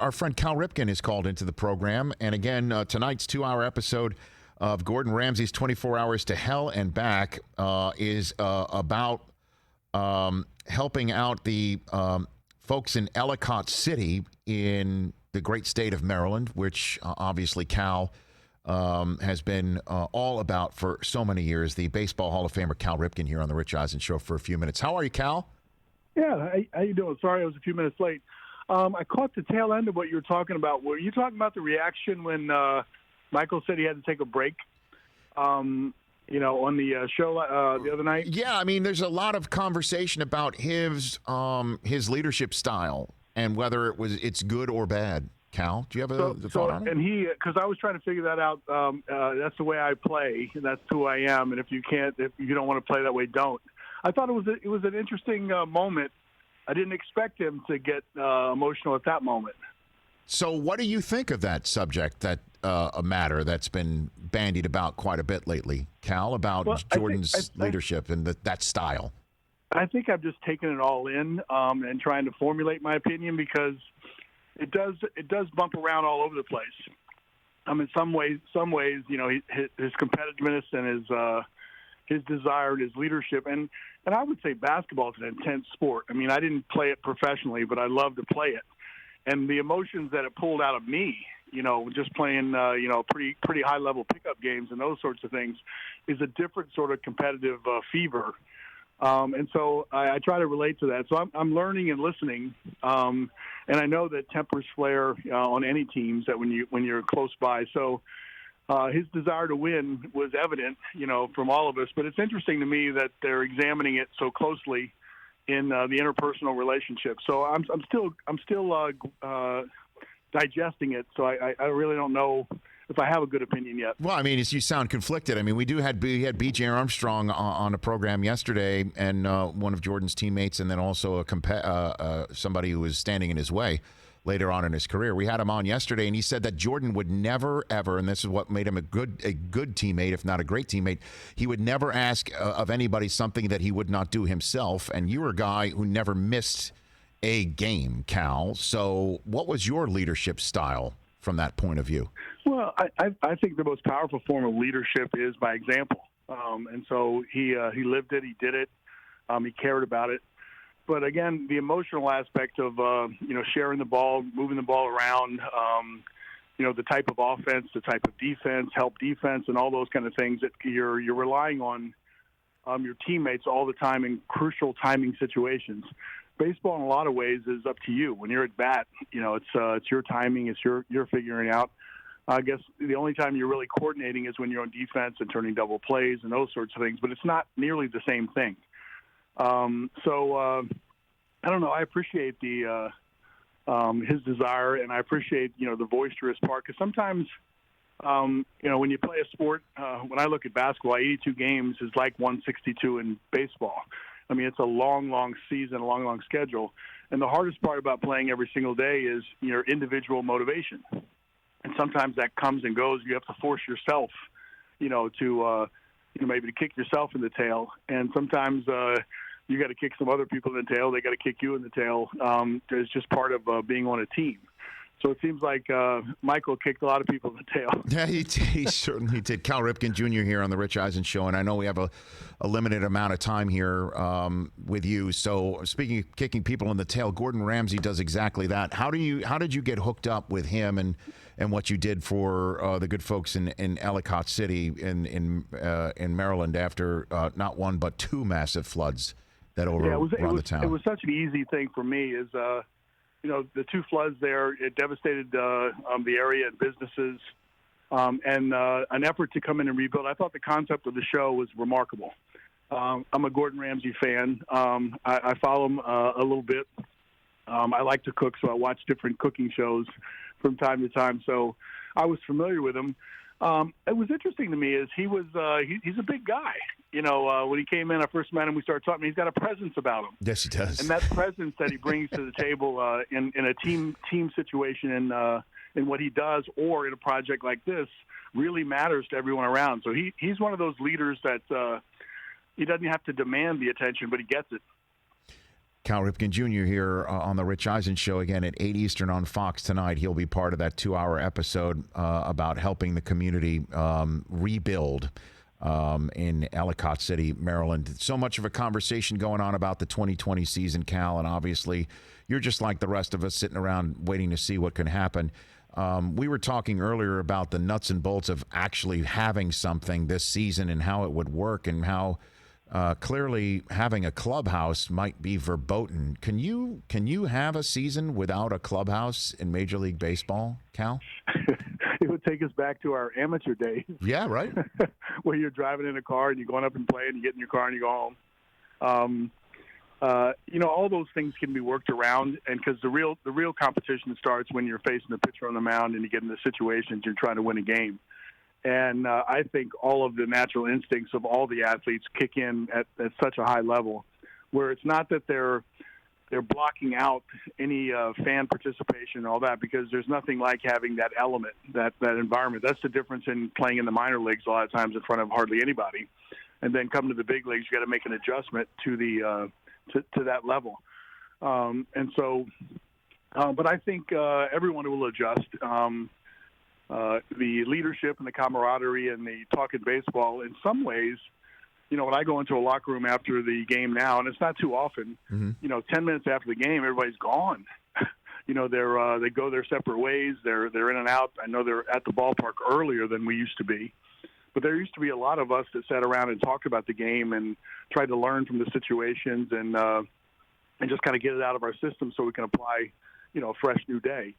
our friend Cal Ripken is called into the program. And again, tonight's 2-hour episode of Gordon Ramsay's 24 Hours to Hell and Back is about helping out the folks in Ellicott City in the great state of Maryland, which obviously Cal has been all about for so many years. The Baseball Hall of Famer Cal Ripken here on the Rich Eisen Show for a few minutes. How are you, Cal? Yeah, how you doing? Sorry I was a few minutes late. I caught the tail end of what you were talking about. Were you talking about the reaction when Micheal said he had to take a break, on the show the other night? Yeah, I mean, there's a lot of conversation about his leadership style and whether it's good or bad. Cal, do you have a thought on it? And because I was trying to figure that out. That's the way I play, and that's who I am. And if you don't want to play that way, don't. I thought it was an interesting moment. I didn't expect him to get emotional at that moment. So what do you think of that subject, a matter that's been bandied about quite a bit lately, Cal, about Jordan's leadership and that style? I think I've just taken it all in and trying to formulate my opinion because it does bump around all over the place. In some ways, his competitiveness and his desire and his leadership. And I would say basketball is an intense sport. I mean, I didn't play it professionally, but I love to play it. And the emotions that it pulled out of me, just playing, pretty high-level pickup games and those sorts of things is a different sort of competitive fever. And so I try to relate to that. So I'm learning and listening. And I know that tempers flare on any teams that when you're close by. So his desire to win was evident, from all of us. But it's interesting to me that they're examining it so closely in the interpersonal relationship. So I'm still digesting it. So I really don't know if I have a good opinion yet. Well, I mean, you sound conflicted. I mean, we had B.J. Armstrong on a program yesterday, and one of Jordan's teammates, and then also somebody who was standing in his way later on in his career. We had him on yesterday, and he said that Jordan would never, ever, and this is what made him a good teammate, if not a great teammate, he would never ask of anybody something that he would not do himself. And you were a guy who never missed a game, Cal. So what was your leadership style from that point of view? Well, I think the most powerful form of leadership is by example. And so he lived it, he did it, he cared about it. But again, the emotional aspect of sharing the ball, moving the ball around, the type of offense, the type of defense, help defense, and all those kind of things that you're relying on your teammates all the time in crucial timing situations. Baseball, in a lot of ways, is up to you. When you're at bat, it's your timing, it's your figuring out. I guess the only time you're really coordinating is when you're on defense and turning double plays and those sorts of things. But it's not nearly the same thing. I don't know. I appreciate his desire, and I appreciate the boisterous part. Because sometimes, when you play a sport, when I look at basketball, 82 games is like 162 in baseball. I mean, it's a long season, a long schedule, and the hardest part about playing every single day is your individual motivation. And sometimes that comes and goes. You have to force yourself, to maybe to kick yourself in the tail, and sometimes you got to kick some other people in the tail. They got to kick you in the tail. It's just part of being on a team. So it seems like Micheal kicked a lot of people in the tail. Yeah, he certainly did. Cal Ripken Jr. here on the Rich Eisen Show, and I know we have a limited amount of time here with you. So speaking of kicking people in the tail, Gordon Ramsay does exactly that. How did you get hooked up with him and what you did for the good folks in Ellicott City in Maryland after not one but two massive floods that overrun the town? It was such an easy thing for me. The two floods there, it devastated the area and businesses, and an effort to come in and rebuild. I thought the concept of the show was remarkable. I'm a Gordon Ramsay fan. I follow him a little bit. I like to cook, so I watch different cooking shows from time to time. So I was familiar with him. It was interesting to me is he's a big guy. When he came in, I first met him, we started talking. He's got a presence about him. Yes, he does. And that presence that he brings to the table in a team situation in what he does or in a project like this really matters to everyone around. So he's one of those leaders that he doesn't have to demand the attention, but he gets it. Cal Ripken Jr. here on the Rich Eisen Show again at 8 Eastern on Fox tonight. He'll be part of that 2-hour episode about helping the community rebuild in Ellicott City, Maryland. So much of a conversation going on about the 2020 season, Cal, and obviously you're just like the rest of us sitting around waiting to see what can happen. We were talking earlier about the nuts and bolts of actually having something this season and how it would work and how clearly having a clubhouse might be verboten. Can you have a season without a clubhouse in Major League Baseball, Cal? It would take us back to our amateur days. Yeah, right. Where you're driving in a car and you're going up and playing, you get in your car and you go home. All those things can be worked around, and because the real competition starts when you're facing the pitcher on the mound and you get into situations you're trying to win a game. And I think all of the natural instincts of all the athletes kick in at such a high level, where it's not that they're blocking out any fan participation and all that, because there's nothing like having that element, that environment. That's the difference in playing in the minor leagues a lot of times in front of hardly anybody, and then coming to the big leagues, you got to make an adjustment to the to that level. But I think everyone will adjust. The leadership and the camaraderie and the talking baseball, in some ways, when I go into a locker room after the game now, and it's not too often, 10 minutes after the game, everybody's gone. They go their separate ways. They're in and out. I know they're at the ballpark earlier than we used to be. But there used to be a lot of us that sat around and talked about the game and tried to learn from the situations and just kind of get it out of our system so we can apply, a fresh new day.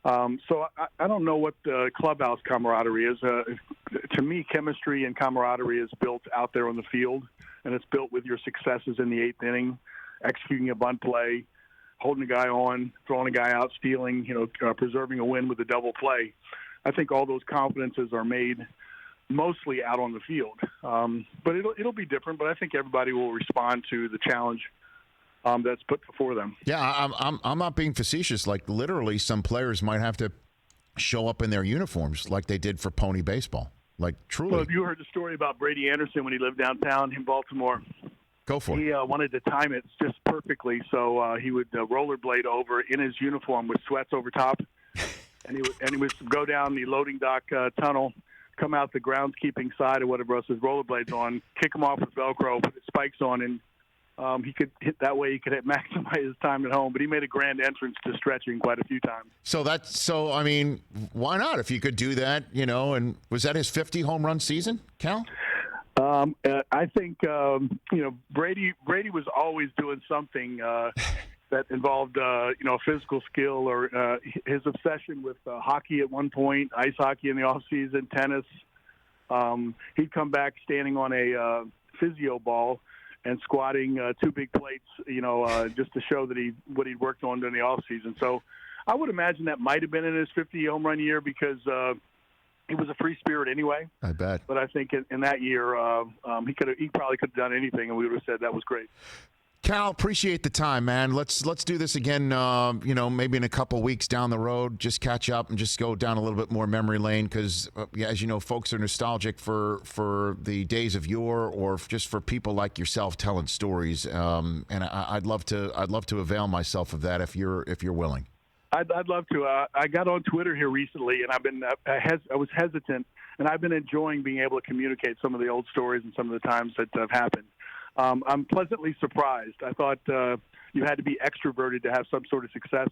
So I don't know what the clubhouse camaraderie is. To me, chemistry and camaraderie is built out there on the field, and it's built with your successes in the eighth inning, executing a bunt play, holding a guy on, throwing a guy out, stealing, preserving a win with a double play. I think all those confidences are made mostly out on the field. But it'll be different, but I think everybody will respond to the challenge that's put before them. Yeah, I'm not being facetious. Like, literally, some players might have to show up in their uniforms like they did for Pony Baseball. Like, truly. Well, have you heard the story about Brady Anderson when he lived downtown in Baltimore? Go for it. He wanted to time it just perfectly, so he would rollerblade over in his uniform with sweats over top, and he would go down the loading dock tunnel, come out the groundskeeping side or whatever else, his rollerblades on, kick them off with Velcro, put his spikes on, and he could hit that way. He could maximize his time at home, but he made a grand entrance to stretching quite a few times. So I mean, why not? If you could do that, and was that his 50 home run season, Cal? I think Brady was always doing something that involved physical skill, or his obsession with hockey at one point, ice hockey in the off season, tennis. He'd come back standing on a physio ball and squatting 2 big plates, just to show that what he'd worked on during the off season. So I would imagine that might have been in his 50 home run year, because he was a free spirit anyway. I bet. But I think in that year, he probably could have done anything, and we would have said that was great. Cal, appreciate the time, man. Let's do this again, maybe in a couple weeks down the road. Just catch up and just go down a little bit more memory lane, because, as you know, folks are nostalgic for the days of yore, or just for people like yourself telling stories. And I'd love to avail myself of that if you're willing. I'd love to. I got on Twitter here recently, and I was hesitant, and I've been enjoying being able to communicate some of the old stories and some of the times that have happened. I'm pleasantly surprised. I thought you had to be extroverted to have some sort of success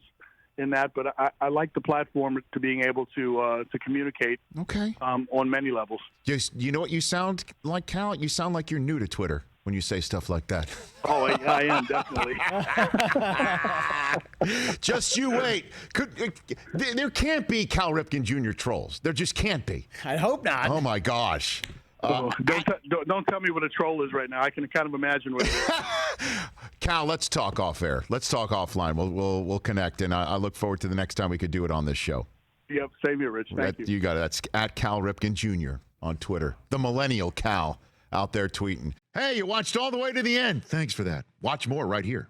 in that, but I like the platform to being able to communicate. Okay. On many levels. You know what you sound like, Cal? You sound like you're new to Twitter when you say stuff like that. Oh, I am, definitely. Just you wait. There can't be Cal Ripken Jr. trolls. There just can't be. I hope not. Oh, my gosh. Don't tell me what a troll is right now. I can kind of imagine what it is. Cal, let's talk off air. Let's talk offline. We'll connect, and I look forward to the next time we could do it on this show. Yep, same here, Rich. Thank you. You got it. That's at Cal Ripken Jr. on Twitter. The millennial Cal out there tweeting. Hey, you watched all the way to the end. Thanks for that. Watch more right here.